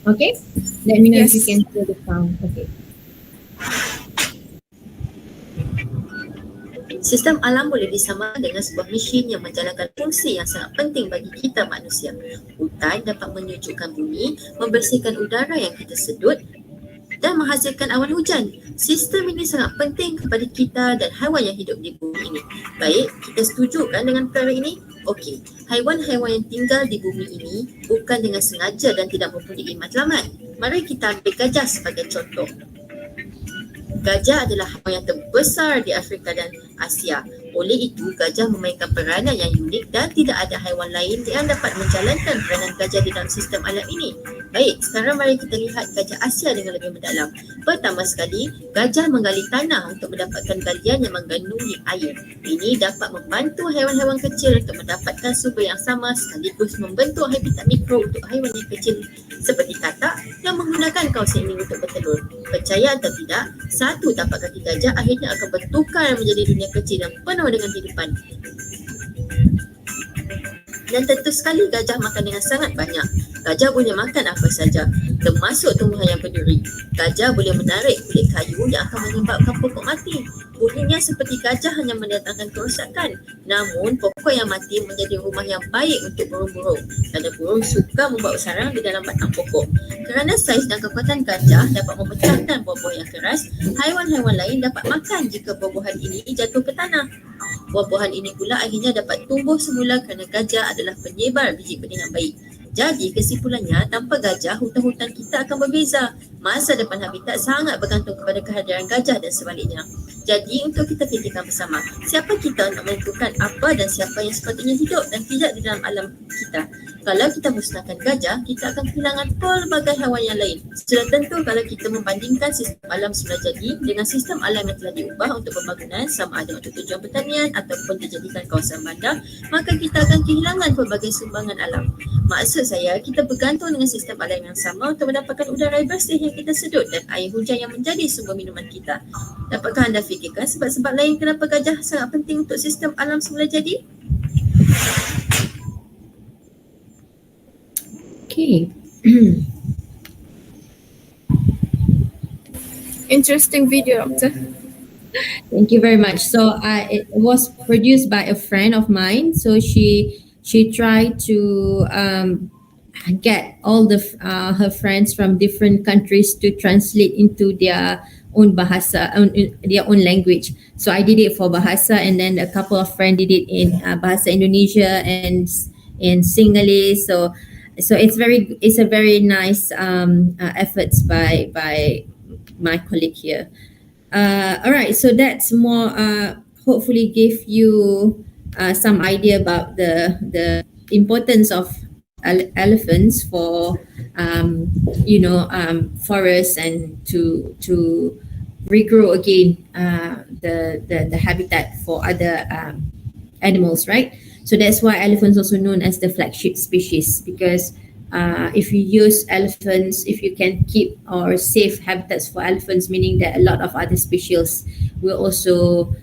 Okay, let me know if you Yes. can hear the sound. Okay. Sistem alam boleh disamakan dengan sebuah mesin yang menjalankan fungsi yang sangat penting bagi kita manusia. Hutan dapat menyejukkan bumi, membersihkan udara yang kita sedut dan menghasilkan awan hujan. Sistem ini sangat penting kepada kita dan haiwan yang hidup di bumi ini. Baik, kita setuju kan dengan perkara ini? Okey, haiwan-haiwan yang tinggal di bumi ini bukan dengan sengaja dan tidak mempunyai matlamat. Mari kita ambil gajah sebagai contoh. Gajah adalah haiwan yang terbesar di Afrika dan Asia. Oleh itu, gajah memainkan peranan yang unik dan tidak ada haiwan lain yang dapat menjalankan peranan gajah di dalam sistem alam ini. Baik, sekarang mari kita lihat gajah Asia dengan lebih mendalam. Pertama sekali, gajah menggali tanah untuk mendapatkan galian yang mengandungi air. Ini dapat membantu haiwan-haiwan kecil untuk mendapatkan sumber yang sama sekaligus membentuk habitat mikro untuk haiwan yang kecil seperti katak yang menggunakan kawasan ini untuk bertelur. Percaya atau tidak, satu tapak kaki gajah akhirnya akan bertukar menjadi dunia kecil yang penuh dengan kehidupan. Dan tentu sekali gajah makan dengan sangat banyak. Gajah boleh makan apa saja, termasuk tumbuhan yang berduri. Gajah boleh menarik kulit kayu yang akan menyebabkan pokok mati. Bunyinya seperti gajah hanya mendatangkan kerosakan. Namun, pokok yang mati menjadi rumah yang baik untuk burung-burung. Kerana burung suka membawa sarang di dalam batang pokok. Kerana saiz dan kekuatan gajah dapat memecahkan buah-buah yang keras, haiwan-haiwan lain dapat makan jika buah-buahan ini jatuh ke tanah. Buah-buahan ini pula akhirnya dapat tumbuh semula kerana gajah adalah penyebar biji benih yang baik. Jadi kesimpulannya, tanpa gajah, hutan-hutan kita akan berbeza. Masa depan habitat sangat bergantung kepada kehadiran gajah dan sebaliknya. Jadi untuk kita fikirkan bersama, siapa kita nak menentukan apa dan siapa yang sepatutnya hidup dan tidak di dalam alam kita. Kalau kita musnahkan gajah, kita akan kehilangan pelbagai haiwan yang lain. Sudah tentu kalau kita membandingkan sistem alam semula jadi dengan sistem alam yang telah diubah untuk pembangunan sama ada untuk tujuan pertanian ataupun dijadikan kawasan bandar, maka kita akan kehilangan pelbagai sumbangan alam. Maksud saya, kita bergantung dengan sistem alam yang sama untuk mendapatkan udara bersih yang kita sedut dan air hujan yang menjadi sumber minuman kita. Dapatkah anda fikirkan sebab-sebab lain kenapa gajah sangat penting untuk sistem alam semula jadi? Okay. Interesting video, Doctor. Thank you very much. So it was produced by a friend of mine. So she tried to get all the her friends from different countries to translate into their own bahasa, their own language. So I did it for bahasa, and then a couple of friends did it in bahasa Indonesia and in Sinhalese. So it's a very nice efforts by my colleague here. All right, so that's more hopefully give you some idea about the importance of elephants for forests and to regrow again the habitat for other animals, right? So that's why elephants also known as the flagship species, because if you use elephants, if you can keep or save habitats for elephants, meaning that a lot of other species will also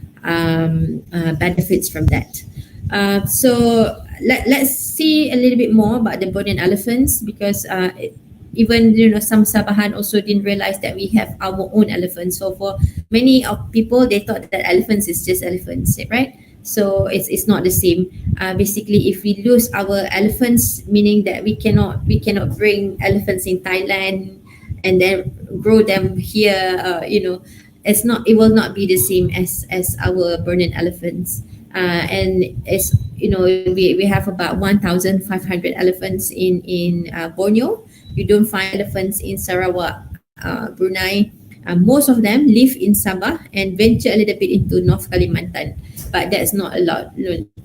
benefits from that. So let's see a little bit more about the Bornean elephants, because even some Sabahan also didn't realize that we have our own elephants. So for many of people, they thought that elephants is just elephants, right? So it's not the same. Basically, if we lose our elephants, meaning that we cannot bring elephants in Thailand and then grow them here. It will not be the same as our Bornean elephants. And it's we have about 1,500 elephants in Borneo. You don't find elephants in Sarawak, Brunei. Most of them live in Sabah and venture a little bit into North Kalimantan, but that's not a lot.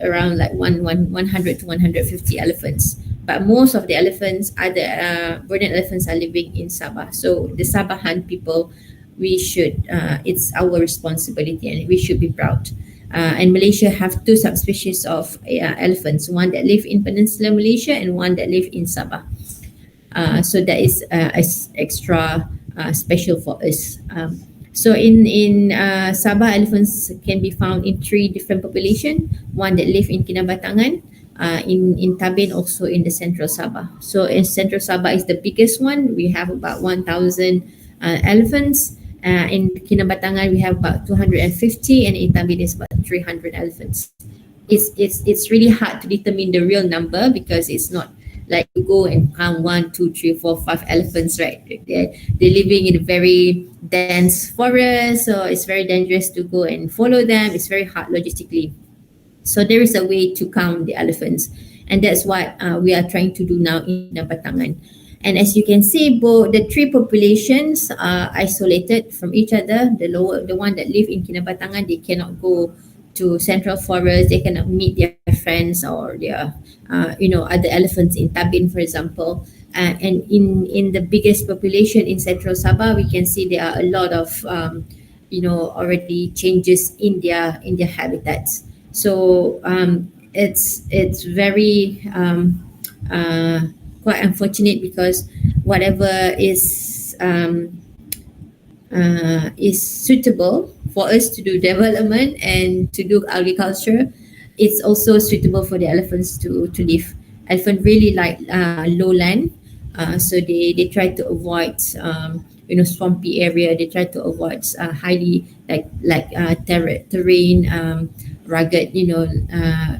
Around like 100 to 150 elephants. But most of the elephants, Bornean elephants, are living in Sabah. So the Sabahan people, we should it's our responsibility and we should be proud. And Malaysia have two subspecies of elephants, one that live in Peninsular Malaysia and one that live in Sabah. So that is extra special for us. So in Sabah, elephants can be found in 3 different populations. One that live in Kinabatangan, in Tabin, also in the Central Sabah. So in Central Sabah is the biggest one. We have about 1,000 elephants. In Kinabatangan we have about 250, and in Tabin is about 300 elephants. It's really hard to determine the real number because it's not like you go and count 1, 2, 3, 4, 5 elephants, right? They're living in a very dense forest, so it's very dangerous to go and follow them. It's very hard logistically. So there is a way to count the elephants, and that's what we are trying to do now in Batangan. And as you can see, both the three populations are isolated from each other. The one that live in Kinabatangan, they cannot go to Central Forest. They cannot meet their friends or their other elephants in Tabin, for example. And in the biggest population in Central Sabah, we can see there are a lot of already changes in their habitats. So it's very quite unfortunate because whatever is suitable for us to do development and to do agriculture, it's also suitable for the elephants to live. Elephant really like lowland, so they try to avoid swampy area. They try to avoid highly like terrain, rugged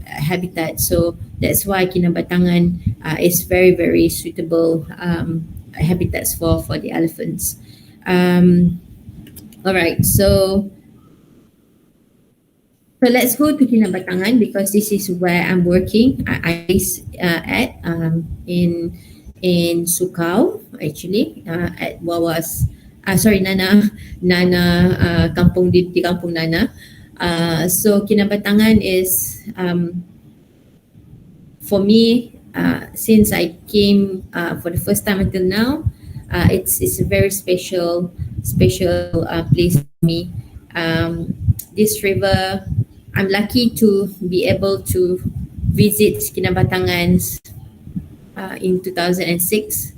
habitat. So that's why Kinabatangan is very, very suitable habitats for the elephants. All right, so let's go to Kinabatangan because this is where I'm working. I at in Sukau actually, at Wawas. Nana kampung di kampung Nana. So Kinabatangan is for me, since I came for the first time until now, it's a very special place for me. This river, I'm lucky to be able to visit Kinabatangan in 2006,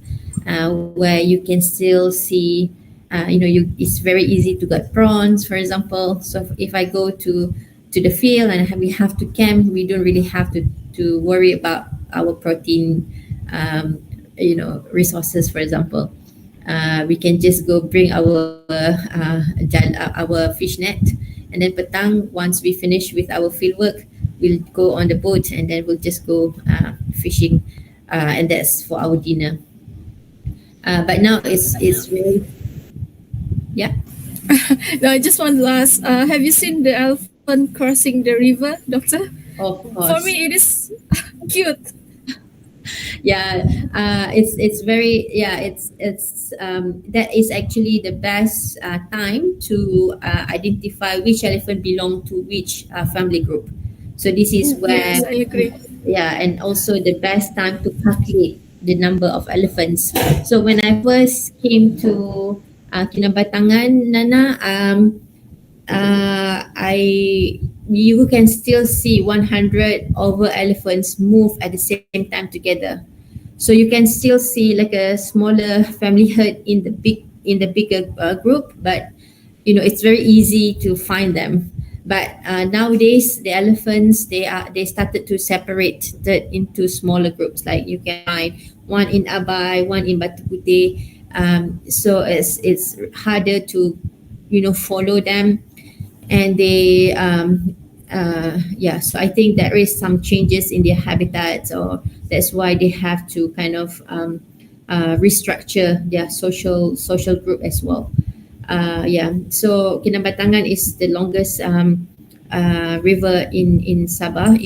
where you can still see, it's very easy to get prawns, for example. So if I go to the field and we have to camp, we don't really have to worry about our protein, resources, for example. We can just go bring our fish net, and then petang, once we finish with our field work, we'll go on the boat and then we'll just go fishing, and that's for our dinner. But now it's really, yeah. No, I just want to ask, have you seen the elephant crossing the river, Doctor? Of course. For me, it is cute. It's very, that is actually the best time to identify which elephant belong to which family group. So this is where, Yes, I agree. and also the best time to calculate the number of elephants. So when I first came to Kinabatangan, Nana, you can still see 100 over elephants move at the same time together. So you can still see like a smaller family herd in the bigger group, but it's very easy to find them. But nowadays the elephants, they started to separate into smaller groups. Like you can find one in Abai, one in Batu Putih. So it's harder to follow them, and they so I think there is some changes in their habitats, or that's why they have to kind of restructure their social group as well. So Kinabatangan is the longest river in Sabah,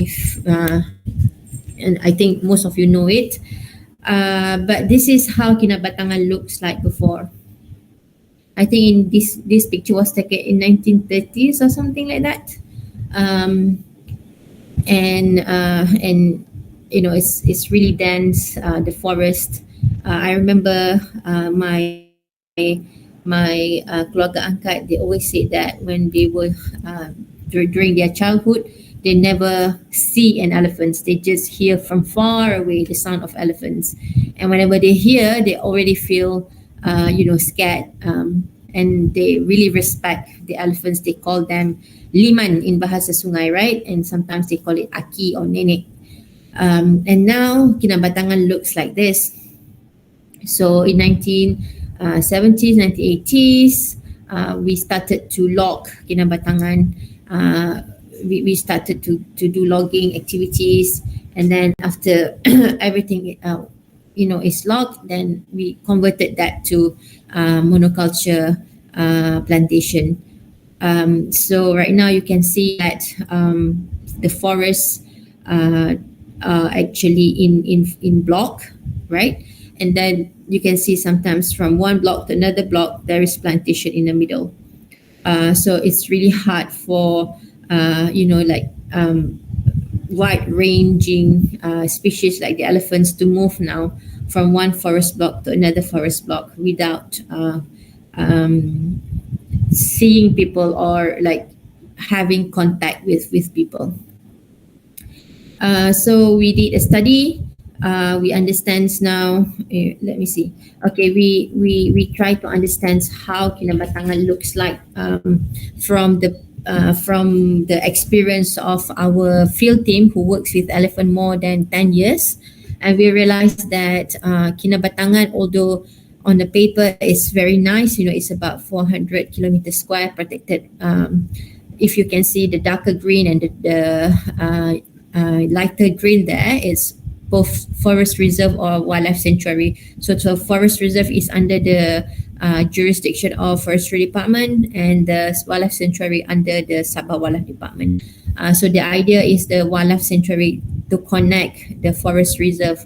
and I think most of you know it. But this is how Kinabatangan looks like before. I think in this picture was taken in 1930s or something like that. It's really dense, the forest. I remember my keluarga angkat, they always said that when they were during their childhood, they never see an elephant. They just hear from far away the sound of elephants, and whenever they hear, they already feel scared, and they really respect the elephants. They call them liman in bahasa Sungai, right? And sometimes they call it aki or nenek. And now Kinabatangan looks like this. So in 1970s, 1980s, we started to log Kinabatangan. We started to do logging activities, and then after everything is logged, then we converted that to monoculture plantation. So right now you can see that the forests are actually in block, right? And then you can see sometimes from one block to another block there is plantation in the middle. So it's really hard for wide-ranging species like the elephants to move now from one forest block to another forest block without seeing people or like having contact with people. So we did a study. We understand now. Let me see. Okay, we try to understand how Kinabatangan looks like from the experience of our field team who works with elephant more than 10 years, and we realized that Kinabatangan, although on the paper it's very nice, it's about 400 kilometers square protected. If you can see the darker green and the lighter green there, it's both forest reserve or wildlife sanctuary. So forest reserve is under the jurisdiction of forestry department, and the wildlife sanctuary under the Sabah Wildlife Department. So the idea is the wildlife sanctuary to connect the forest reserve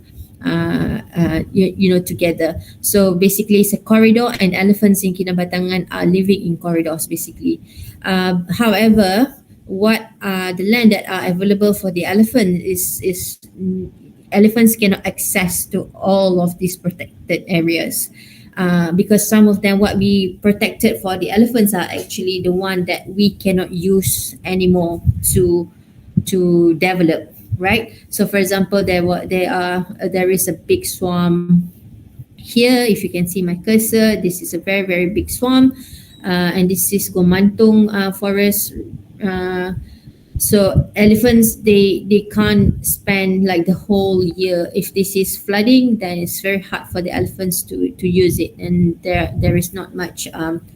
together. So basically it's a corridor, and elephants in Kinabatangan are living in corridors basically. However, what the land that are available for the elephant is elephants cannot access to all of these protected areas, because some of them what we protected for the elephants are actually the one that we cannot use anymore to develop, right? So for example, there is a big swamp here. If you can see my cursor, this is a very, very big swamp, and this is Gomantung forest. So elephants, they can't spend like the whole year. If this is flooding, then it's very hard for the elephants to use it, and there is not much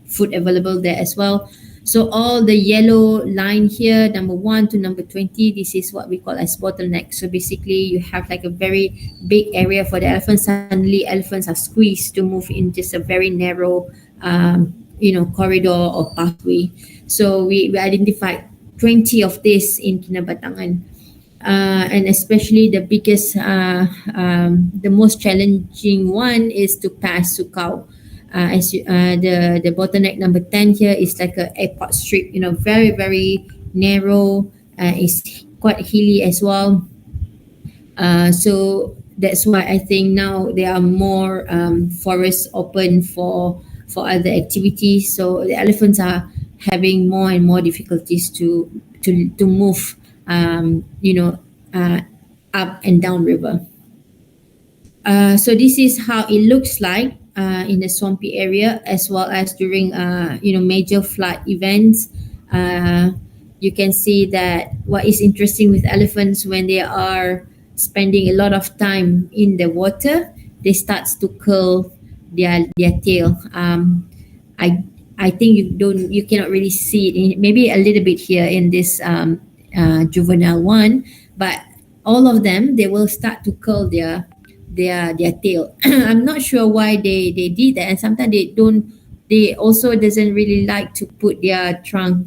food available there as well. So all the yellow line here, number 1 to number 20, this is what we call as bottlenecks. So basically you have like a very big area for the elephants. Suddenly elephants are squeezed to move in just a very narrow corridor or pathway. So we identified 20 of this in Kinabatangan, and especially the biggest, the most challenging one is to pass Sukau. The bottleneck number 10 here is like a airport strip, very, very narrow. It's quite hilly as well. So that's why I think now there are more forests open for other activities. So the elephants are having more and more difficulties to move, up and down river. So this is how it looks like in the swampy area, as well as during major flood events. You can see that what is interesting with elephants, when they are spending a lot of time in the water, they start to curl their tail. I think you cannot really see it, maybe a little bit here in this juvenile one, but all of them, they will start to curl their tail. I'm not sure why they did that, and sometimes they also doesn't really like to put their trunk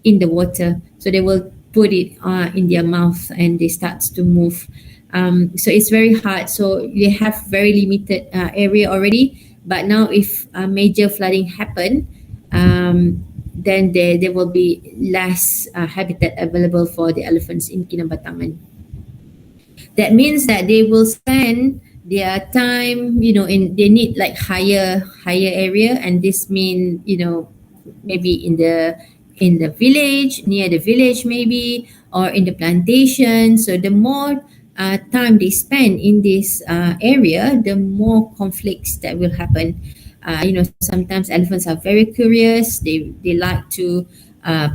in the water, so they will put it in their mouth and they start to move. So it's very hard. So they have very limited area already, but now if major flooding happen, then there will be less habitat available for the elephants in Kinabatangan. That means that they will spend their time, they need like higher area, and this mean, maybe in the village, near the village maybe, or in the plantation. So the more time they spend in this area, the more conflicts that will happen. Sometimes elephants are very curious. They like to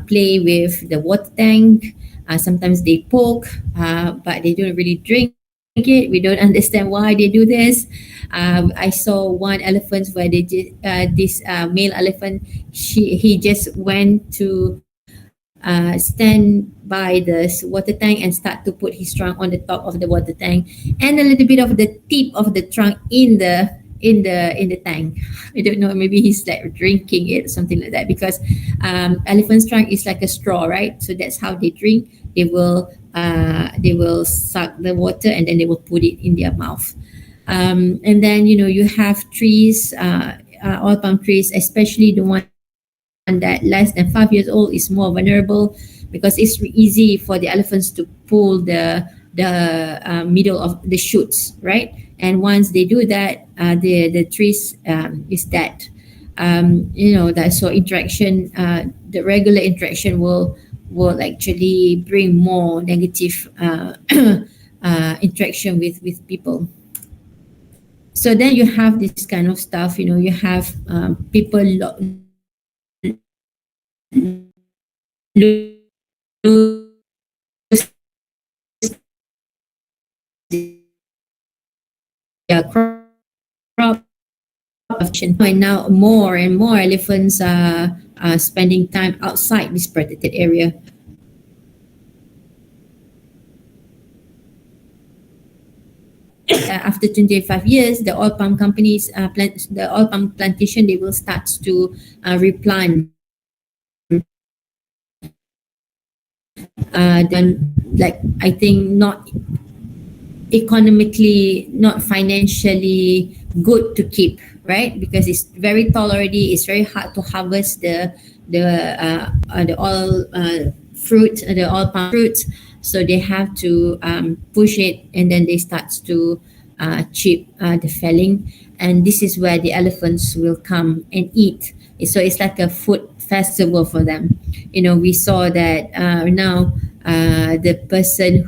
play with the water tank. Sometimes they poke, but they don't really drink it. We don't understand why they do this. I saw one elephant where this male elephant, he just went to stand by the water tank and start to put his trunk on the top of the water tank, and a little bit of the tip of the trunk in the tank. I don't know, maybe he's like drinking it, something like that, because elephant's trunk is like a straw, right? So that's how they drink. They will suck the water and then they will put it in their mouth. And then you have trees, oil palm trees, especially the one that less than 5 years old is more vulnerable, because it's easy for the elephants to pull the middle of the shoots, right? And once they do that, the trees is dead. That so interaction, the regular interaction will actually bring more negative interaction with people. So then you have this kind of stuff. You have people lose their crop. And now more and more elephants are spending time outside this protected area. After 25 years, the oil palm companies, the oil palm plantation, they will start to replant. Then, I think not economically, not financially good to keep, right? Because it's very tall already. It's very hard to harvest the oil fruit, the oil palm fruit. So they have to push it, and then they start to chip the felling, and this is where the elephants will come and eat. So it's like a food festival for them. We saw that now the person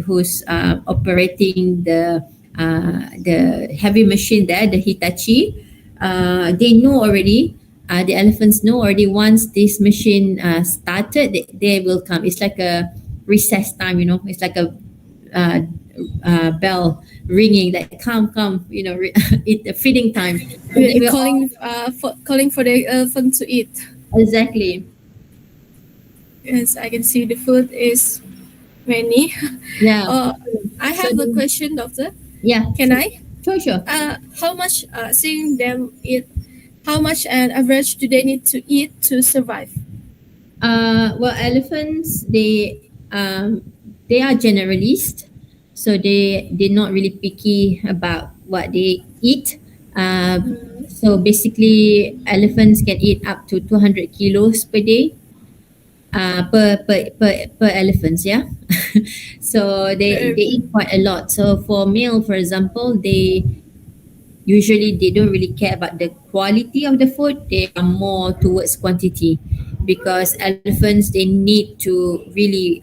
who's operating the heavy machine there, the Hitachi, they know already. The elephants know already, once this machine started, they will come. It's like a recess time, It's like a bell ringing, like come, it's feeding time. Calling for the elephant to eat. Exactly. Yes, I can see the food is many. Yeah. I have a question, doctor. Yeah. Can I? Sure. How much, seeing them eat, how much an average do they need to eat to survive? Well, elephants, they are generalist, so they're not really picky about what they eat. So basically, elephants can eat up to 200 kilos per day. Per elephants, yeah. So they eat quite a lot. So for male, for example, they don't really care about the quality of the food. They are more towards quantity, because elephants, they need to really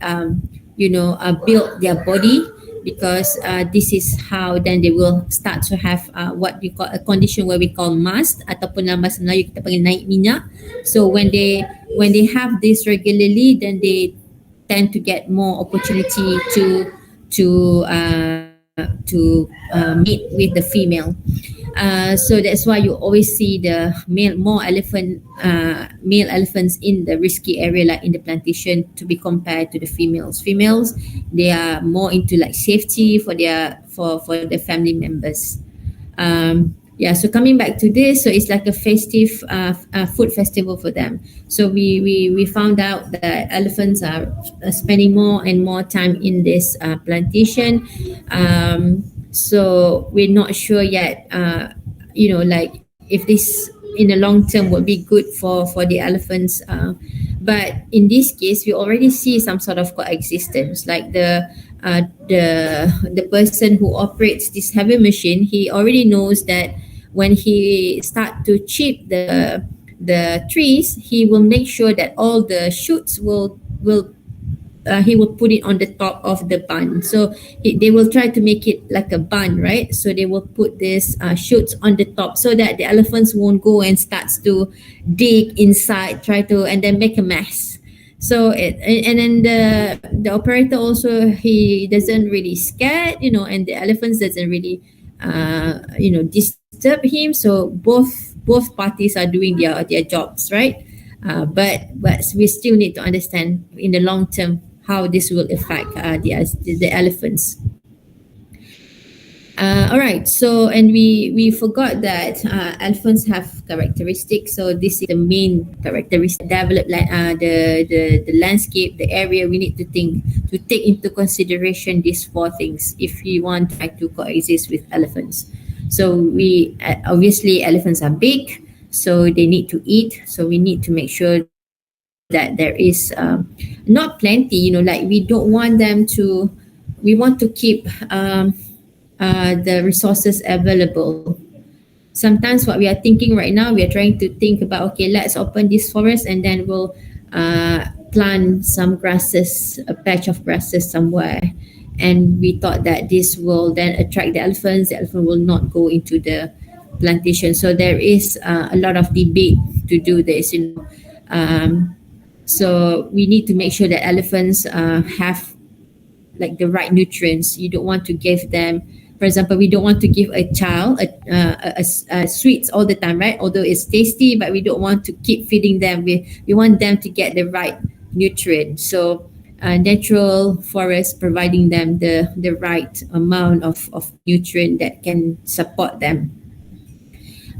build their body, because this is how then they will start to have what we call a condition where we call mast, ataupun dalam bahasa Melayu kita panggil naik minyak. So when they have this regularly, then they tend to get more opportunity to mate with the female. So that's why you always see the male elephants in the risky area, like in the plantation, to be compared to the females. Females, they are more into like safety for their family members. So coming back to this, so it's like a festive food festival for them. So we found out that elephants are spending more and more time in this plantation. So we're not sure yet, if this in the long term will be good for the elephants. But in this case, we already see some sort of coexistence. Like the person who operates this heavy machine, he already knows that when he start to chip the trees, he will make sure that all the shoots he will put it on the top of the bun. So they will try to make it like a bun, right? So they will put this shoots on the top, so that the elephants won't go and starts to dig inside, and then make a mess. So and then the operator also, he doesn't really scared, and the elephants doesn't really disturb him. So both parties are doing their jobs, right? But we still need to understand in the long term how this will affect the elephants. All right. So, and we forgot that elephants have characteristics. So this is the main characteristic. Develop the landscape, the area. We need to take into consideration these four things if we want to try to coexist with elephants. So we obviously elephants are big, so they need to eat. So we need to make sure that there is not plenty. Like we don't want them to. We want to keep. The resources available. Sometimes what we are thinking right now, we are trying to think about, okay, let's open this forest and then we'll plant some grasses, a patch of grasses somewhere. And we thought that this will then attract the elephants. The elephant will not go into the plantation. So there is a lot of debate to do this. So we need to make sure that elephants have like the right nutrients. You don't want to give them, for example, we don't want to give a child a sweets all the time, right? Although it's tasty, but we don't want to keep feeding them. We want them to get the right nutrient. So natural forest providing them the right amount of nutrient that can support them.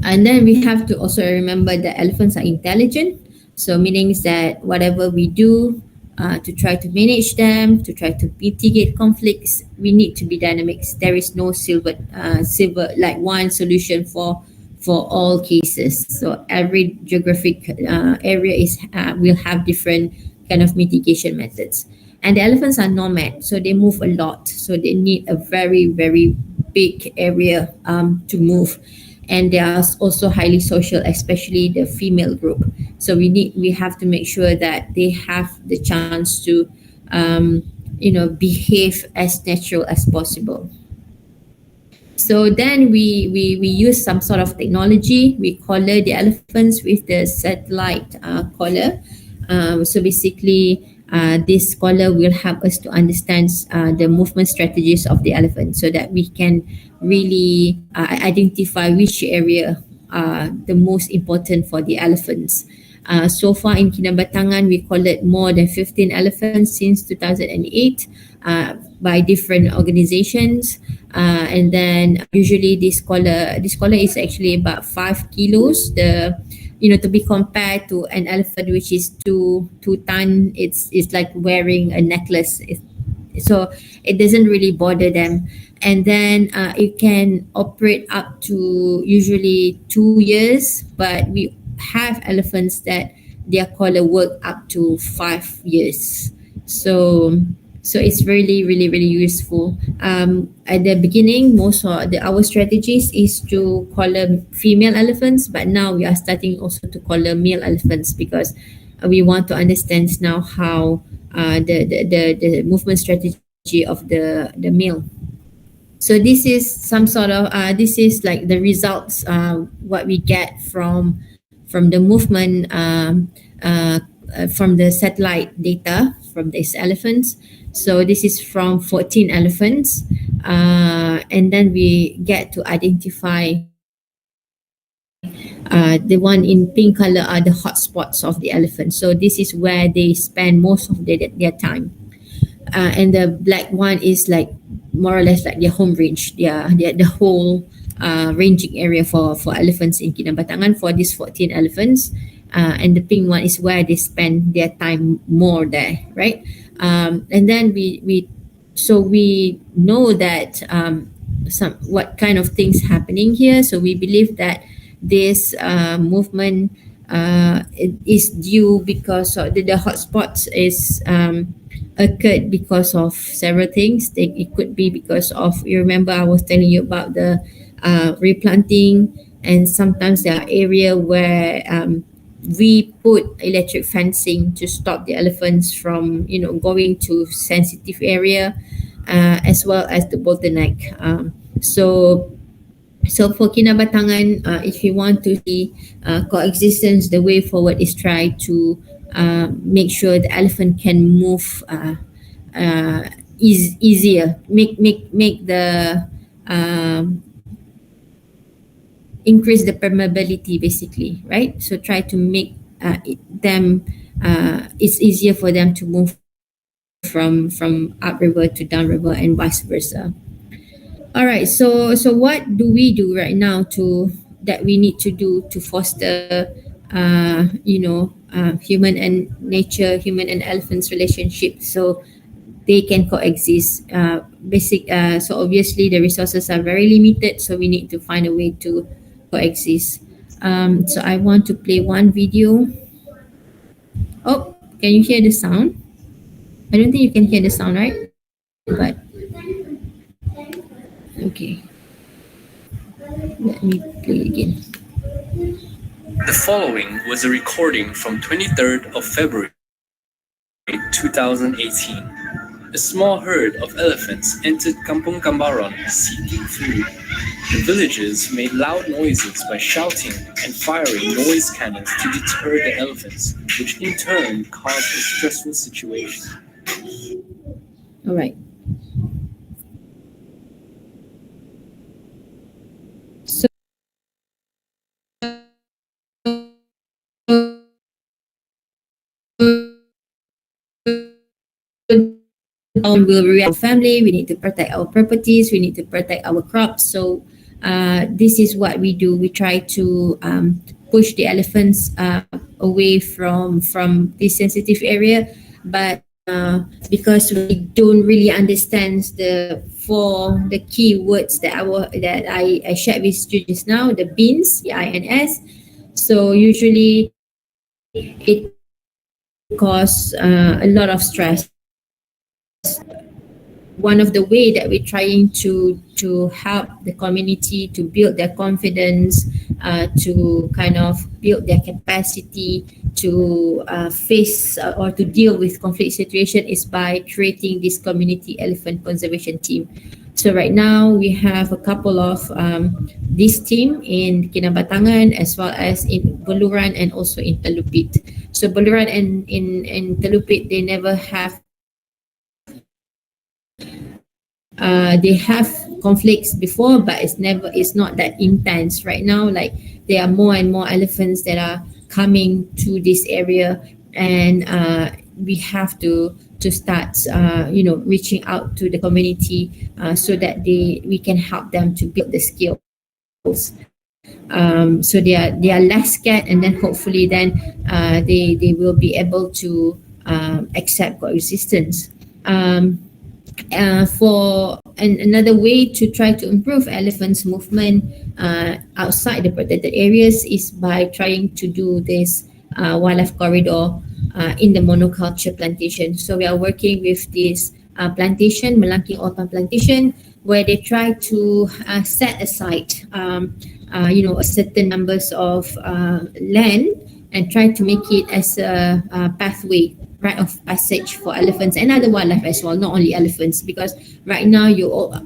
And then we have to also remember that elephants are intelligent. So meaning that whatever we do to try to manage them, to try to mitigate conflicts, we need to be dynamic. There is no silver like one solution for all cases. So every geographic area will have different kind of mitigation methods. And the elephants are nomad, so they move a lot. So they need a very, very big area to move. And they are also highly social, especially the female group. So we have to make sure that they have the chance to behave as natural as possible. So then we use some sort of technology. We collar the elephants with the satellite collar. So basically, this collar will help us to understand the movement strategies of the elephant, so that we can really identify which area are the most important for the elephants. So far in Kinabatangan, we collared more than 15 elephants since 2008 by different organizations. And then usually this collar is actually about 5 kilos. To be compared to an elephant which is 2 ton, it's like wearing a necklace. So it doesn't really bother them. And then it can operate up to usually 2 years, but we have elephants that their collar work up to 5 years. So it's really, really, really useful. At the beginning, most of our strategies is to collar female elephants, but now we are starting also to collar male elephants, because we want to understand now how the movement strategy of the male. So this is some sort of this is like the results what we get from the movement from the satellite data from these elephants. So this is from 14 elephants, and then we get to identify the one in pink color are the hotspots of the elephant. So this is where they spend most of their time. And the black one is like more or less like their home range, the whole ranging area for elephants in Kinabatangan for these 14 elephants. And the pink one is where they spend their time more there, right? And then we know that what kind of things happening here. So we believe that this movement is due because of the hotspots is occurred because of several things. It could be because of, you remember I was telling you about the replanting, and sometimes there are area where we put electric fencing to stop the elephants from going to sensitive area, as well as the bottleneck. So for Kinabatangan, if you want to see coexistence, the way forward is try to make sure the elephant can move easier, make the increase the permeability basically, right? So try to make it's easier for them to move from upriver to downriver and vice versa. All right, so what do we do right now that we need to do to foster human and nature, human and elephants relationship, so they can coexist. So obviously the resources are very limited, so we need to find a way to coexist. So I want to play one video. Oh, can you hear the sound? I don't think you can hear the sound, right? But okay, let me play again. The following was a recording from 23rd of February 2018. A small herd of elephants entered Kampung Kambaron seeking food. The villagers made loud noises by shouting and firing noise cannons to deter the elephants, which in turn caused a stressful situation. All right. So we'll react our family, we need to protect our properties, we need to protect our crops. So this is what we do. We try to push the elephants away from this sensitive area, but because we don't really understand the key words that I shared with you just now, the BINS, BINS. So usually it causes a lot of stress. One of the way that we're trying to help the community to build their confidence, to kind of build their capacity to face or to deal with conflict situation is by creating this community elephant conservation team. So right now we have a couple of this team in Kinabatangan as well as in Buluran and also in Telupit. So Buluran and in Telupit, they never have they have conflicts before, but it's not that intense right now. Like there are more and more elephants that are coming to this area, and we have to start reaching out to the community so that we can help them to build the skills. So they are less scared, and then hopefully then they will be able to accept coexistence. Another way to try to improve elephants' movement outside the protected areas is by trying to do this wildlife corridor in the monoculture plantation. So we are working with this plantation, Melangking Otan plantation, where they try to set aside a certain numbers of land and try to make it as a pathway, rite of passage for elephants and other wildlife as well, not only elephants, because right now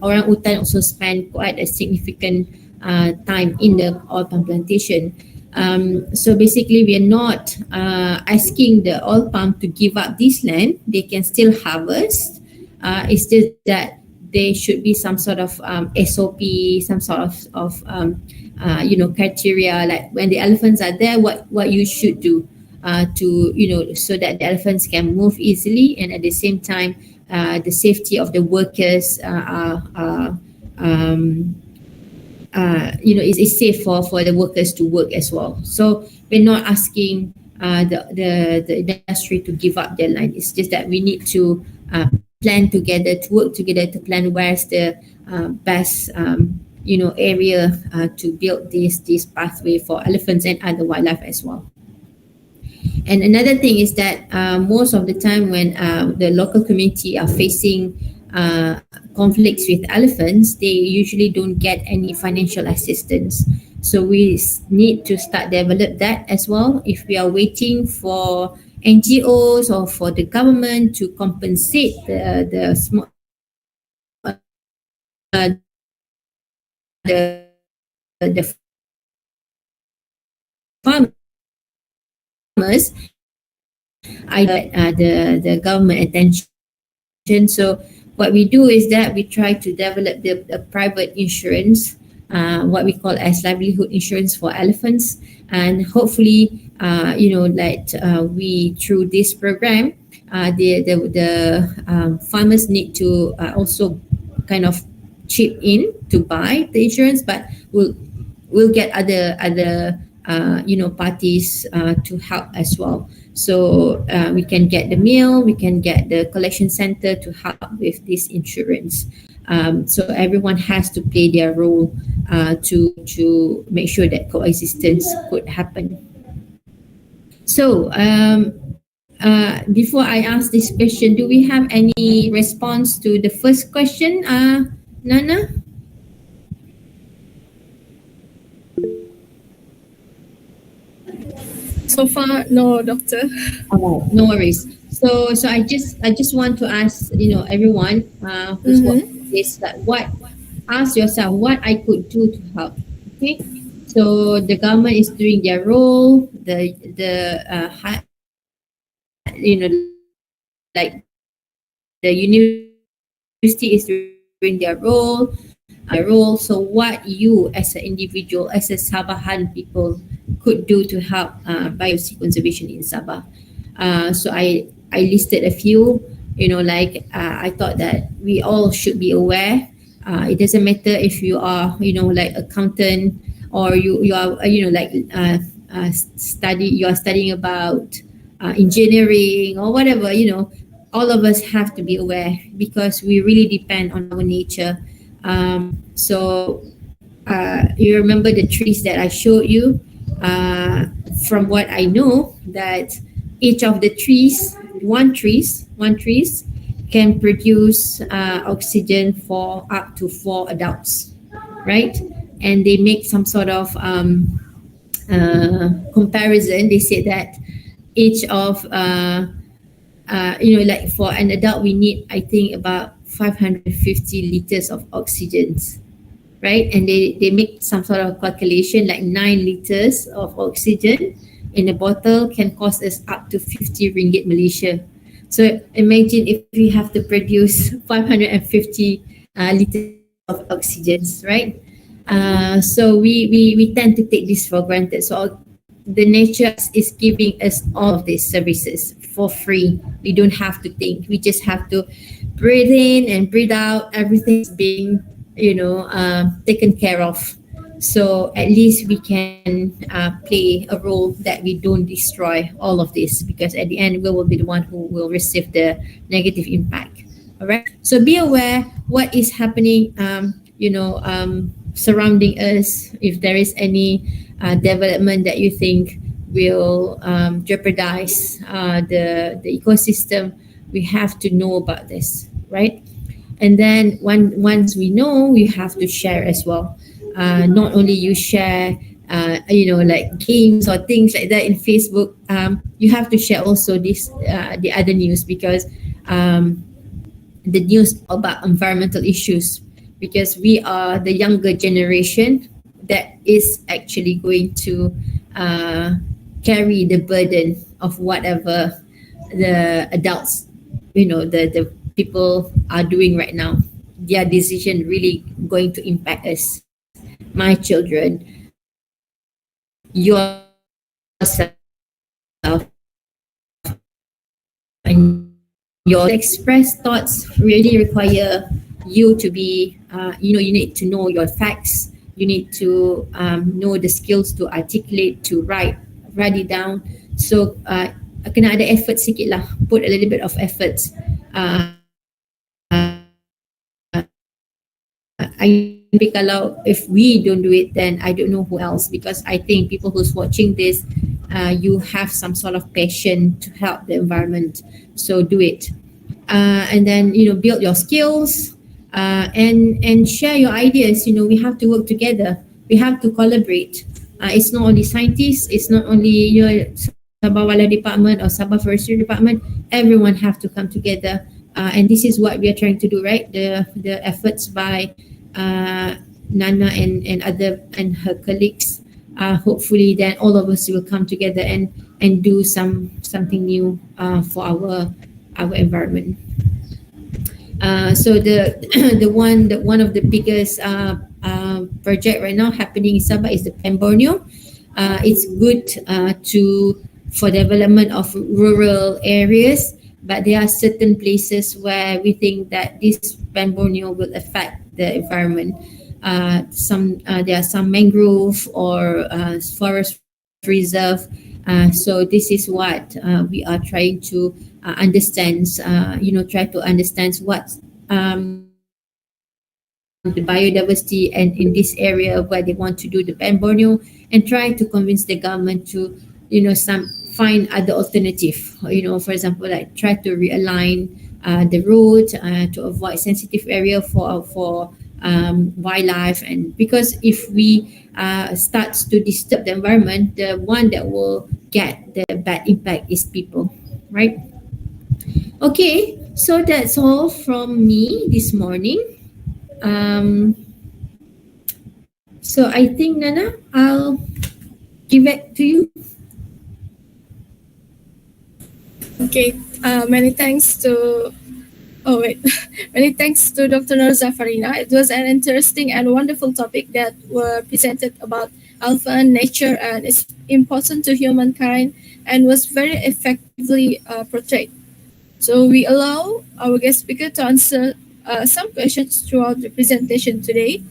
orang-utan also spend quite a significant time in the oil palm plantation. So basically we are not asking the oil palm to give up this land. They can still harvest. It's just that there should be some sort of SOP, some sort of criteria, like when the elephants are there, what you should do so that the elephants can move easily, and at the same time the safety of the workers is safe for the workers to work as well. So we're not asking the industry to give up their land. It's just that we need to plan together, to work together to plan where's the best area to build this pathway for elephants and other wildlife as well. And another thing is that most of the time when the local community are facing conflicts with elephants, they usually don't get any financial assistance. So we need to start develop that as well. If we are waiting for NGOs or for the government to compensate the small the farmers, the government attention. So what we do is that we try to develop the private insurance, what we call as livelihood insurance for elephants, and hopefully, we through this program, the farmers need to also kind of chip in to buy the insurance, but we'll get other parties to help as well. So we can get the mill, we can get the collection center to help with this insurance. So everyone has to play their role to make sure that coexistence could happen. So before I ask this question, do we have any response to the first question, Nana? So far, no, Doctor. Oh, no worries. So I just want to ask everyone who's watching this, that ask yourself what I could do to help. Okay, so the government is doing their role. Like the university is doing their role. So what you as an individual, as a Sabahan people, could do to help biosecurity conservation in Sabah. So I listed a few. I thought that we all should be aware. It doesn't matter if you are like accountant, or you are studying about engineering or whatever. All of us have to be aware, because we really depend on our nature. So you remember the trees that I showed you? From what I know, that each of the trees, one trees can produce oxygen for up to 4 adults, right? And they make some sort of comparison. They say that each of like for an adult, we need, I think, about 550 liters of oxygen, right? And they make some sort of calculation, like 9 liters of oxygen in a bottle can cost us up to 50 ringgit Malaysia. So imagine if we have to produce 550 liters of oxygen, right? So we tend to take this for granted. So the nature is giving us all of these services for free. We don't have to think. We just have to breathe in and breathe out. Everything's being taken care of. So at least we can play a role that we don't destroy all of this, because at the end we will be the one who will receive the negative impact. All right. So be aware what is happening, surrounding us. If there is any development that you think will jeopardize the ecosystem, we have to know about this, right? And then once we know, we have to share as well. Not only you share, like games or things like that in Facebook, you have to share also the other news, because the news about environmental issues, because we are the younger generation that is actually going to carry the burden of whatever the adults, the people are doing right now. Their decision really going to impact us, my children, yourself, and your express thoughts really require you to be, you need to know your facts. You need to know the skills to articulate, to write it down. So kena ada effort sikit lah, put a little bit of effort. Kalau if we don't do it, then I don't know who else, because I think people who's watching this, you have some sort of passion to help the environment, so do it. And then build your skills, and share your ideas. We have to work together, we have to collaborate. It's not only scientists, it's not only Sabah Wala Department or Sabah Forestry Department. Everyone have to come together, and this is what we are trying to do, right? The efforts by Nana and her colleagues. Hopefully then all of us will come together and and do something new for our environment. So the one of the biggest project right now happening in Sabah is the Pen Borneo. It's good for development of rural areas, but there are certain places where we think that this Pen Borneo will affect the environment. There are some mangrove or forest reserve. So this is what we are trying to understand. Try to understand what the biodiversity and in this area where they want to do the Pen Borneo, and try to convince the government to find other alternative. For example, like try to realign the road to avoid sensitive area for wildlife, and because if we starts to disturb the environment, the one that will get the bad impact is people, right? Okay, so that's all from me this morning. So I think, Nana, I'll give it to you. Okay, many thanks to many thanks to Dr. NURZHAFARINA. It was an interesting and wonderful topic that were presented about elephant nature and its importance to humankind, and was very effectively portrayed. So we allow our guest speaker to answer some questions throughout the presentation today.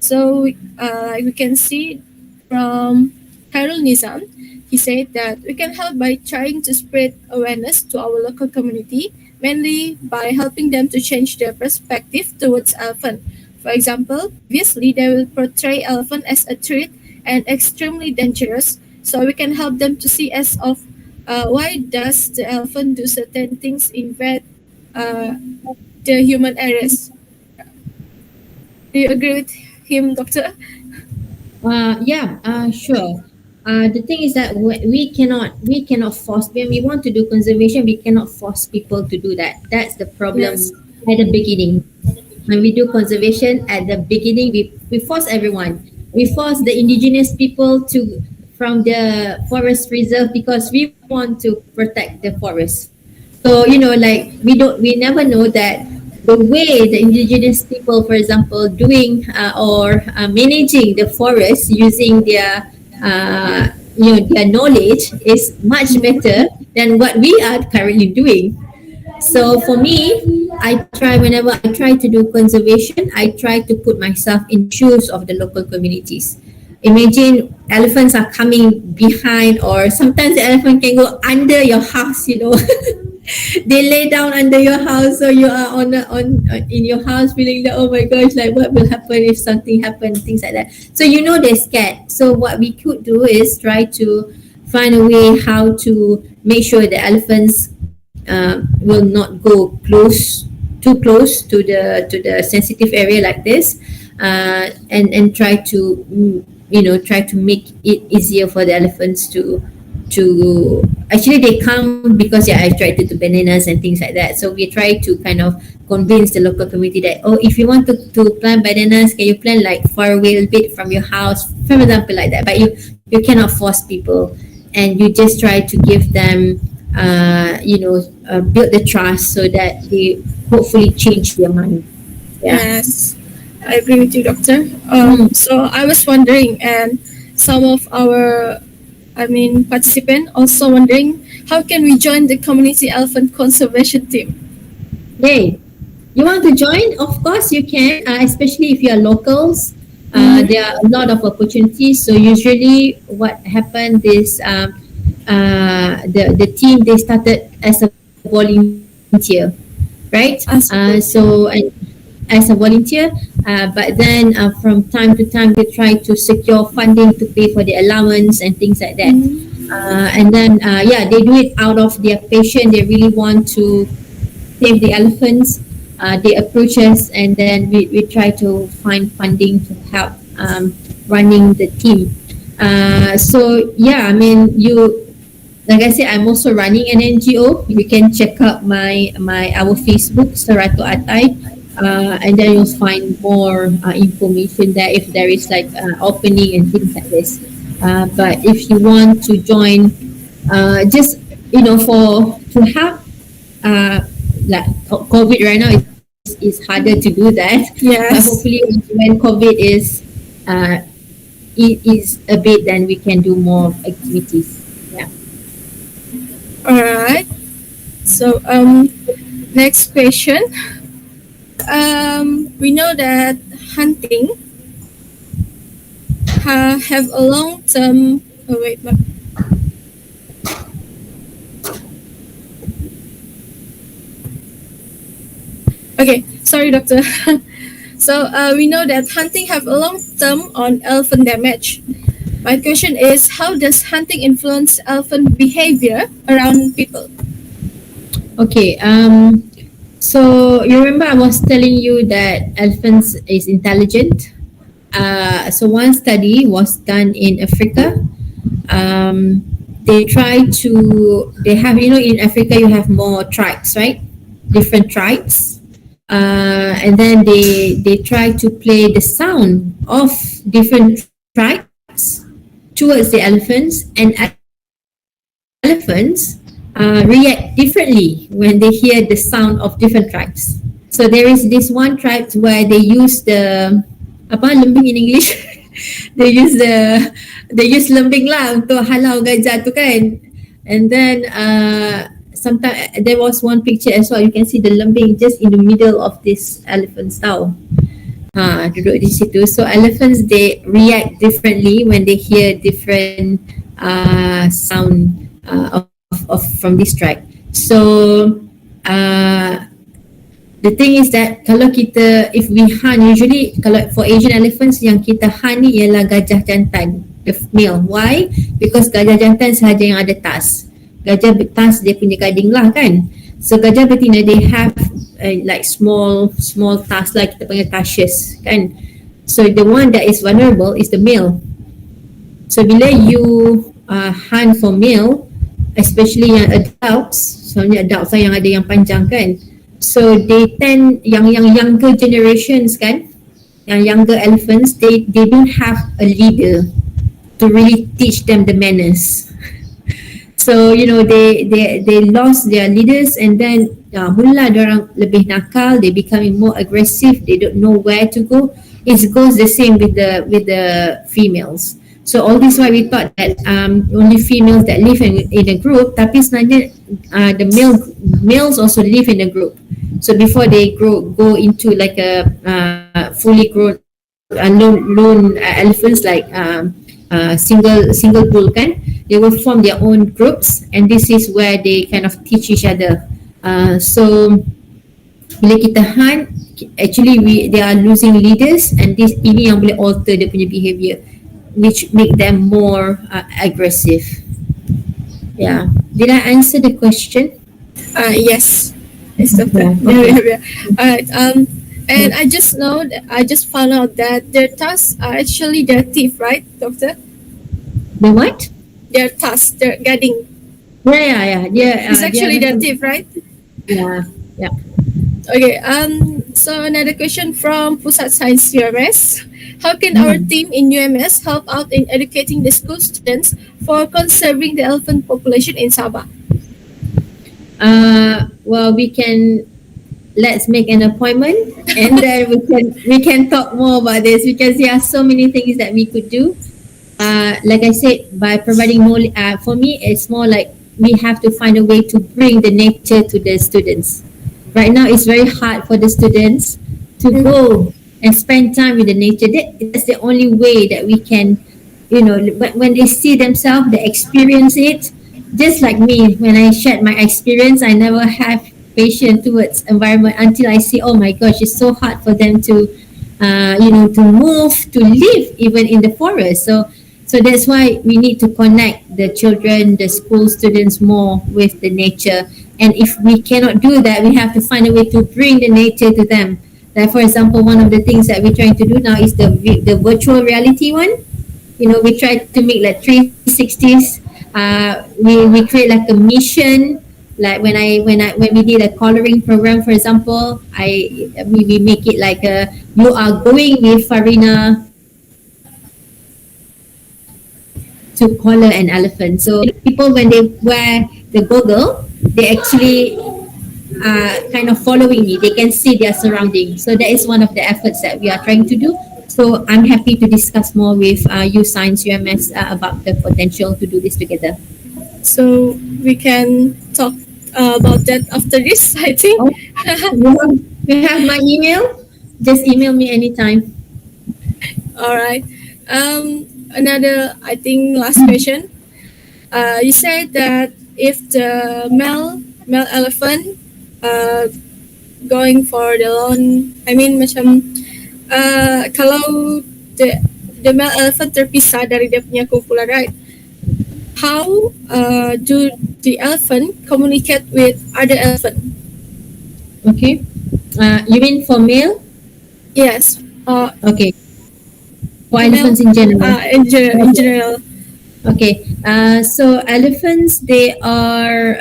So we can see from Khairul Nizam, he said that we can help by trying to spread awareness to our local community, mainly by helping them to change their perspective towards elephant. For example, previously they will portray elephant as a threat and extremely dangerous. So we can help them to see as of why does the elephant do certain things invade the human areas. Do you agree with him, Doctor? Sure. The thing is that we cannot force, when we want to do conservation, we cannot force people to do that. That's the problem. Yes. At the beginning. When we do conservation at the beginning, we force everyone. We force the indigenous people from the forest reserve because we want to protect the forest. So we never know that the way the indigenous people, for example, doing or managing the forest using their their knowledge is much better than what we are currently doing. So for me, whenever I try to do conservation, I try to put myself in shoes of the local communities. Imagine elephants are coming behind, or sometimes the elephant can go under your house, They lay down under your house, so you are in your house feeling that, oh my gosh, like what will happen if something happens, things like that. So they're scared. So what we could do is try to find a way how to make sure the elephants will not go too close to the sensitive area like this, and try to make it easier for the elephants to actually they come because I tried to do bananas and things like that. So we try to kind of convince the local community that, if you want to plant bananas, can you plant like far away a bit from your house, for example, like that. But you cannot force people, and you just try to give them build the trust so that they hopefully change their mind. Yes, I agree with you, Doctor. So I was wondering, and some of our participant also wondering, how can we join the community elephant conservation team? Hey, you want to join? Of course you can, especially if you are locals. There are a lot of opportunities. So usually what happened is the team, they started as a volunteer, right? As a volunteer, but then from time to time they try to secure funding to pay for the allowance and things like that. And then they do it out of their passion. They really want to save the elephants. They approach us, and then we try to find funding to help running the team. Like I said, I'm also running an NGO. You can check out our Facebook, Seratu Atai, and then you'll find more information there if there is like opening and things like this. But if you want to join just for to have like COVID right now is harder to do that. But Yes. hopefully when COVID uh, is a bit, then we can do more activities. Yeah. All right. So next question. We know that hunting have a long term. Oh wait. Okay, sorry, doctor. So we know that hunting have a long term on elephant damage. My question is, how does hunting influence elephant behavior around people? Okay. So you remember I was telling you that elephants is intelligent. So one study was done in Africa. They try to. They have in Africa you have more tribes, right? Different tribes. And then they try to play the sound of different tribes towards the elephants, and elephants react differently when they hear the sound of different tribes. So there is this one tribe where they use the apa lembing in English. They use lembing lah untuk halau gajah tu kan. And then sometimes there was one picture as well. You can see the lembing just in the middle of this elephant's tau. Duduk di situ. So elephants, they react differently when they hear different sound of from this tribe. So the thing is that kalau if we hunt, usually kalau for Asian elephants yang kita hunt ni ialah gajah jantan, the male. Why? Because gajah jantan sahaja yang ada tas. Gajah tas dia punya gading lah kan. So gajah betina, they have like small tasks, like kita panggil tushes kan. So the one that is vulnerable is the male. So bila you hunt for male, especially yang adults, soalnya adults lah yang ada yang panjang kan. So they tend yang younger generations kan, yang younger elephants, they don't have a leader to really teach them the manners. So they lost their leaders, and then mula diorang lebih nakal, they becoming more aggressive, they don't know where to go. It goes the same with the females. So all this why we thought that only females that live in a group, tapi sebenarnya the males also live in a group. So before they go into like a fully grown lone elephants, like single bull kan, they will form their own groups, and this is where they kind of teach each other. So bila kita hunt, actually they are losing leaders, and ini yang boleh alter dia punya behavior, which make them more aggressive. Yeah. Did I answer the question? Yes. Yes, doctor. Okay. Alright. And I just found out that their tusks are actually their teeth, right, doctor? The what? Their tusks, their gading. Yeah. It's actually their teeth, right? Yeah. Okay. So another question from Pusat Science UMS. How can our team in UMS help out in educating the school students for conserving the elephant population in Sabah? Well, let's make an appointment, and then we can talk more about this, because there are so many things that we could do. Like I said, by providing more, for me, it's more like we have to find a way to bring the nature to the students. Right now, it's very hard for the students to go and spend time with the nature. That's the only way that we can, when they see themselves, they experience it. Just like me, when I shared my experience, I never have patience towards environment until I see, oh my gosh, it's so hard for them to, to move, to live even in the forest. So that's why we need to connect the children, the school students more with the nature. And if we cannot do that, we have to find a way to bring the nature to them. Like for example, one of the things that we're trying to do now is the virtual reality one. We try to make like 360s. We create like a mission. Like when we did a coloring program, for example, we make it like you are going with Farina to collar an elephant. So people, when they wear the goggle, they actually kind of following me. They can see their surroundings. So that is one of the efforts that we are trying to do. So I'm happy to discuss more with you Science UMS about the potential to do this together. So we can talk about that after this, I think. Oh, you have my email. Just email me anytime. All right. Another, I think, last question. You said that if the male elephant going for the lone, I mean macam kalau the male elephant terpisah dari dia punya kumpulan, right? How do the elephant communicate with other elephant? Okay. You mean for male? Yes. Okay. For elephants in general. In general. Okay. So elephants, they are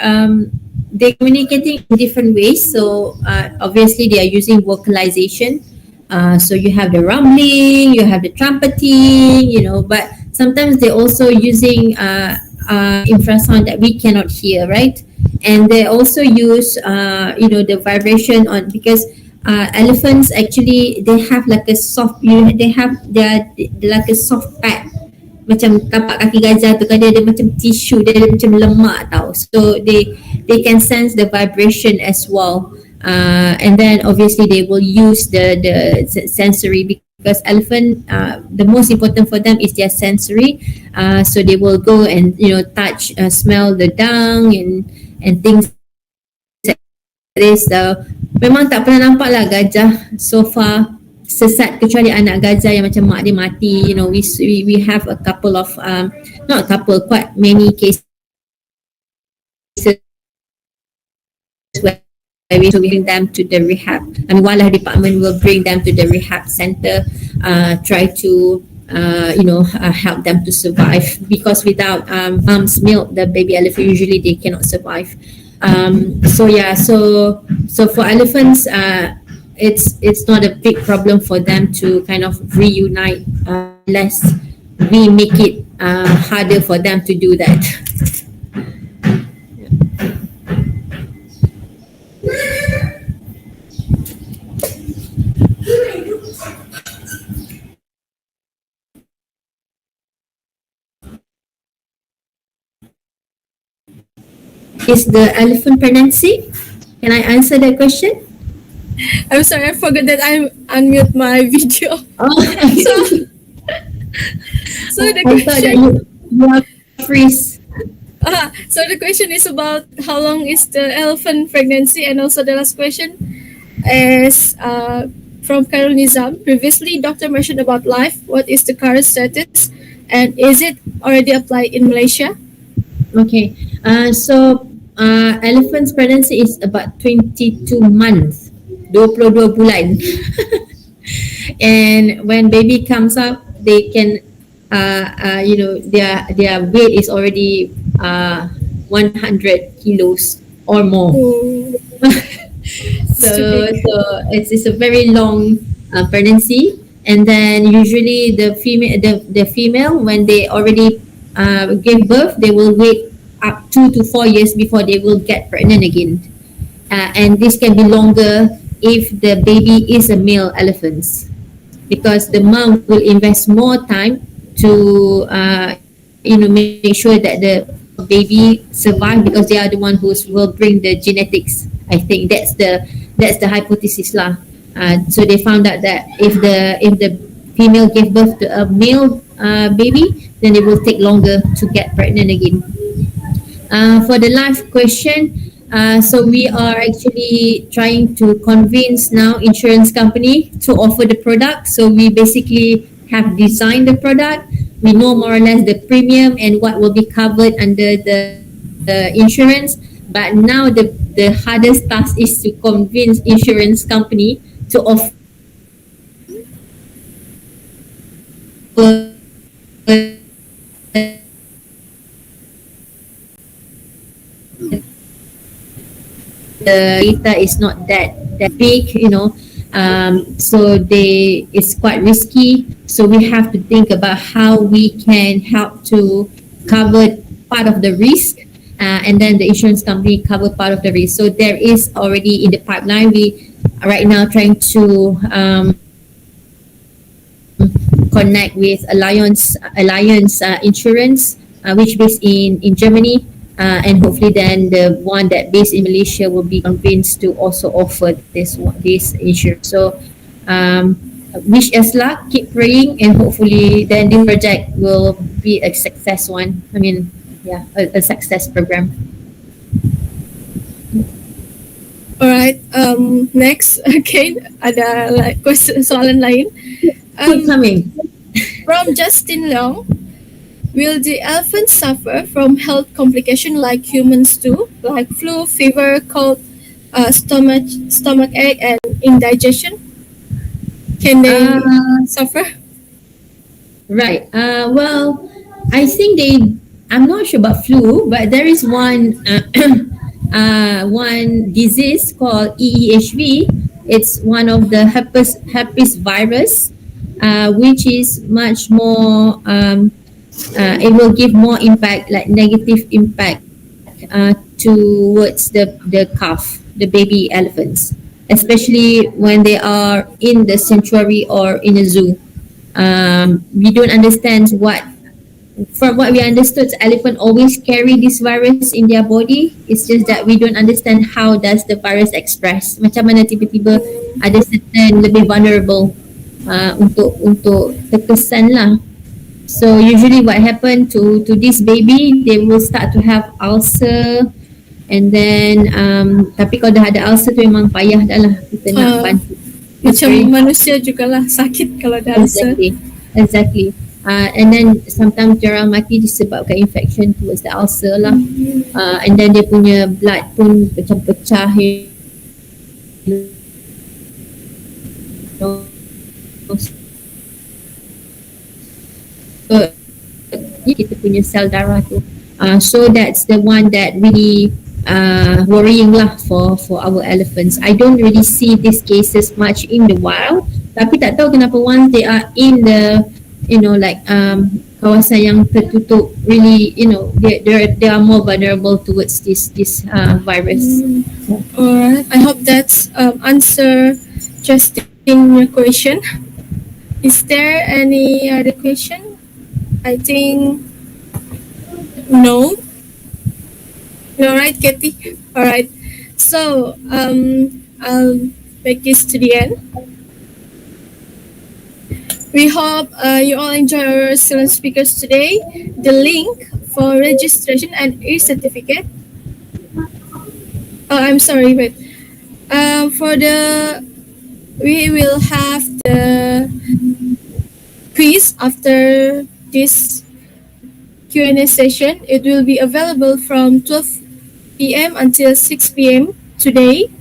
they communicating in different ways. So obviously they are using vocalization. So you have the rumbling, you have the trumpeting, but sometimes they're also using infrasound that we cannot hear, right? And they also use the vibration on, because elephants actually, they have like a soft, they have their like a soft pad, macam tapak kaki gajah tu kan, dia ada macam tissue, dia ada macam lemak tau. So they can sense the vibration as well. And then obviously they will use the sensory, because elephant, the most important for them is their sensory. So they will go and touch, smell the dung and things like this. Memang tak pernah nampak lah gajah so far sesat, kecuali anak gajah yang macam mak dia mati. We have a couple of not a couple, quite many cases where we bring them to the rehab. I mean, wildlife department will bring them to the rehab center, try to help them to survive, because without mom's milk, the baby elephant usually they cannot survive. So for elephants, it's not a big problem for them to kind of reunite, unless we make it harder for them to do that. Is the elephant pregnancy? Can I answer that question? I'm sorry, I forgot that I unmute my video. Oh, So the I thought that question, you are freeze. so the question is about how long is the elephant pregnancy, and also the last question is from Khairul Nizam. Previously, doctor mentioned about life. What is the current status, and is it already applied in Malaysia? Okay. So elephant's pregnancy is about 22 months, 22 bulan. And when baby comes up, they can their weight is already 100 kilos or more. So it's a very long pregnancy. And then usually the female when they already give birth, they will wait up 2 to 4 years before they will get pregnant again. And this can be longer if the baby is a male elephant, because the mom will invest more time to make sure that the baby survive, because they are the one who will bring the genetics. I think that's the hypothesis lah. So they found out that if the female gave birth to a male baby, then it will take longer to get pregnant again. For the life question, so we are actually trying to convince now insurance company to offer the product. So we basically have designed the product. We know more or less the premium and what will be covered under the insurance. But now the hardest task is to convince insurance company to offer the data is not that big, so it's quite risky. So we have to think about how we can help to covered part of the risk, and then the insurance company covered part of the risk. So there is already in the pipeline. We are right now trying to connect with Alliance Insurance, which based in Germany, and hopefully then the one that based in Malaysia will be convinced to also offer this insurance. So wish us luck, keep praying, and hopefully then this project will be a success one. I mean, yeah, a success program. Alright, next, okay, ada like question soalan lain. Keep coming. From Justin Long, will the elephants suffer from health complication like humans do, like flu, fever, cold, stomach ache, and indigestion? Can they suffer? Right. Well, I think I'm not sure about flu, but there is one one disease called EEHV. It's one of the herpes virus, which is much more. It will give more impact, like negative impact, towards the calf, the baby elephants, especially when they are in the sanctuary or in a zoo. We don't understand from what we understood, elephant always carry this virus in their body. It's just that we don't understand how does the virus express. Macam mana tiba-tiba ada certain lebih vulnerable untuk terkesan lah. So usually what happen to this baby, they will start to have ulcer, and then tapi kalau dah ada ulcer tu memang payah dah lah, kita nak bantu. Macam manusia jugalah sakit kalau dah ulcer. Exactly. And then sometimes diorang mati disebabkan infection towards the ulcer lah. And then dia punya blood pun macam pecah. So kita punya sel darah tu. So that's the one that really worrying lah for our elephants. I don't really see these cases much in the wild. Tapi tak tahu kenapa once they are in the like kawasan yang tertutup, really, they are more vulnerable towards this virus. Alright, I hope that's answer Justin your question. Is there any other question? I think no. Alright, Katie. Alright, so I'll make this to the end. We hope you all enjoy our student speakers today. The link for registration and e-certificate. Oh, I'm sorry, wait. We will have the quiz after this Q&A session. It will be available from 12 p.m. until 6 p.m. today.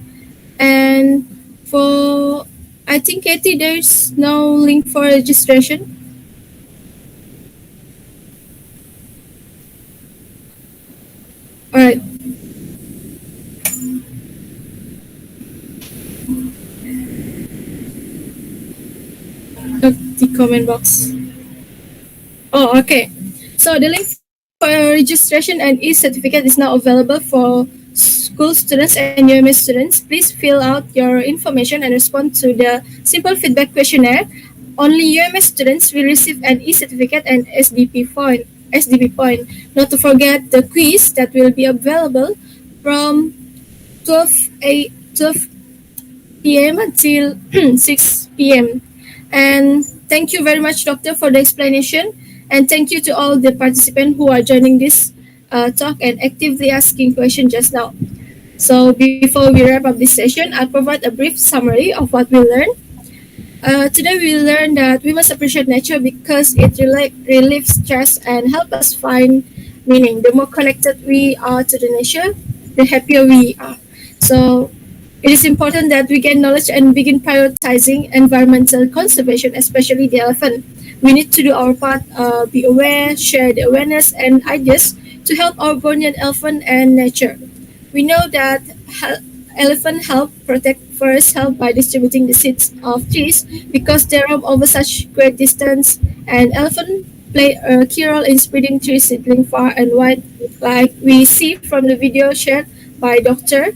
And for I think, Katie, there's no link for registration. Alright. Look the comment box. Oh, okay. So the link for registration and e-certificate is now available for school students and UMS students. Please fill out your information and respond to the simple feedback questionnaire. Only UMS students will receive an e-certificate and SDP point. Not to forget the quiz that will be available from 12 p.m. until 6 p.m. And thank you very much, Doctor, for the explanation. And thank you to all the participants who are joining this talk and actively asking questions just now. So before we wrap up this session, I'll provide a brief summary of what we learned. Today we learned that we must appreciate nature because it relieves stress and helps us find meaning. The more connected we are to the nature, the happier we are. So it is important that we get knowledge and begin prioritizing environmental conservation, especially the elephant. We need to do our part, be aware, share the awareness and ideas to help our Bornean elephant and nature. We know that elephant help protect forest health by distributing the seeds of trees because they roam over such great distance, and elephant play a key role in spreading tree seedling far and wide, like we see from the video shared by Doctor.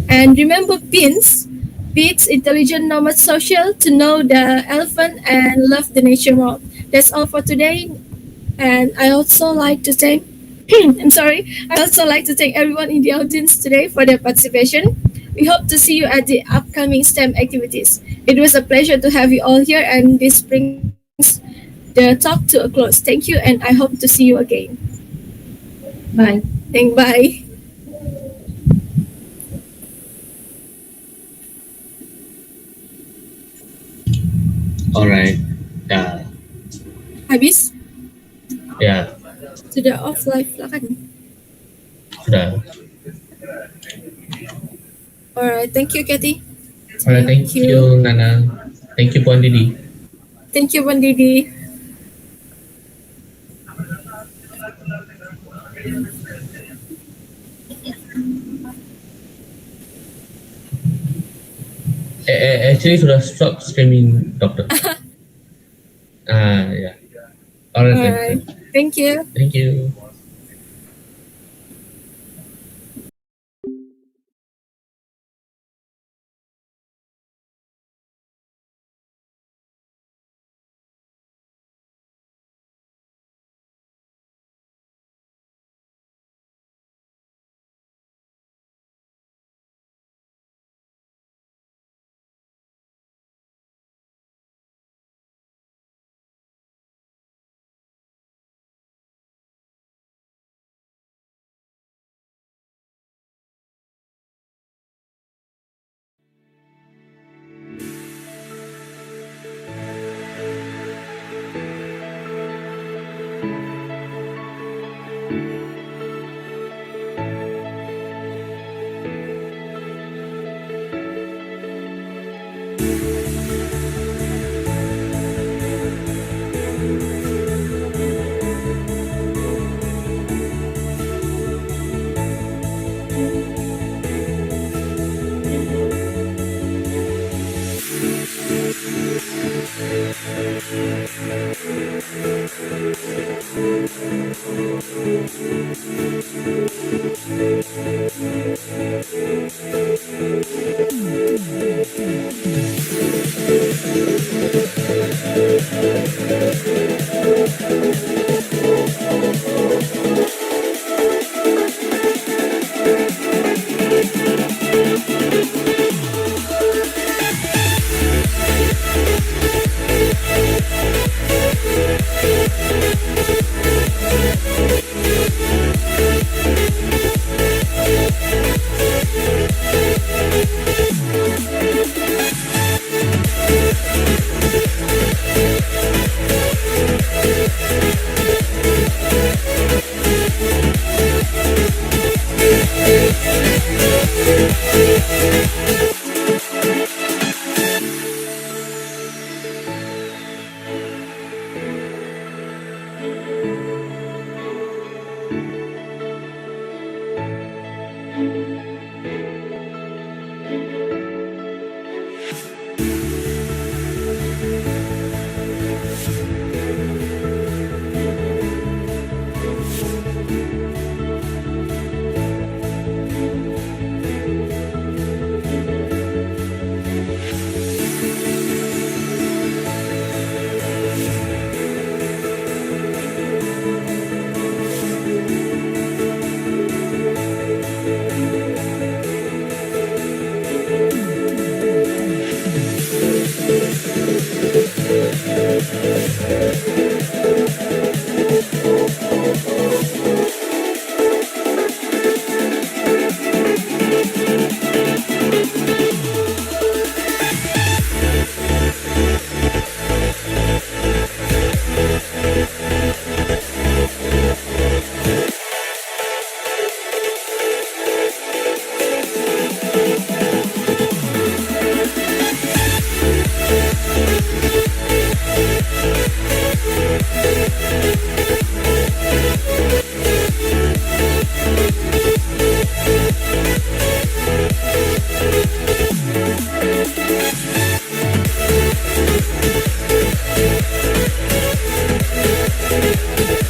And remember beans, be it intelligent, nomad, social, to know the elephant and love the nature more. That's all for today. And I also like to thank I'm sorry. I also like to thank everyone in the audience today for their participation. We hope to see you at the upcoming STEM activities. It was a pleasure to have you all here, and this brings the talk to a close. Thank you, and I hope to see you again. Bye. Bye. Alright. Ya, Habis? ya, Sudah off live lah kan? sudah. Alright, thank you, Kathy. Alright, thank you, Nana. Thank you, Puan Didi. Thank you, Bang Didi. Actually sudah stop streaming, Doctor. Ya. Alright, Alright, thank you. thank you. you.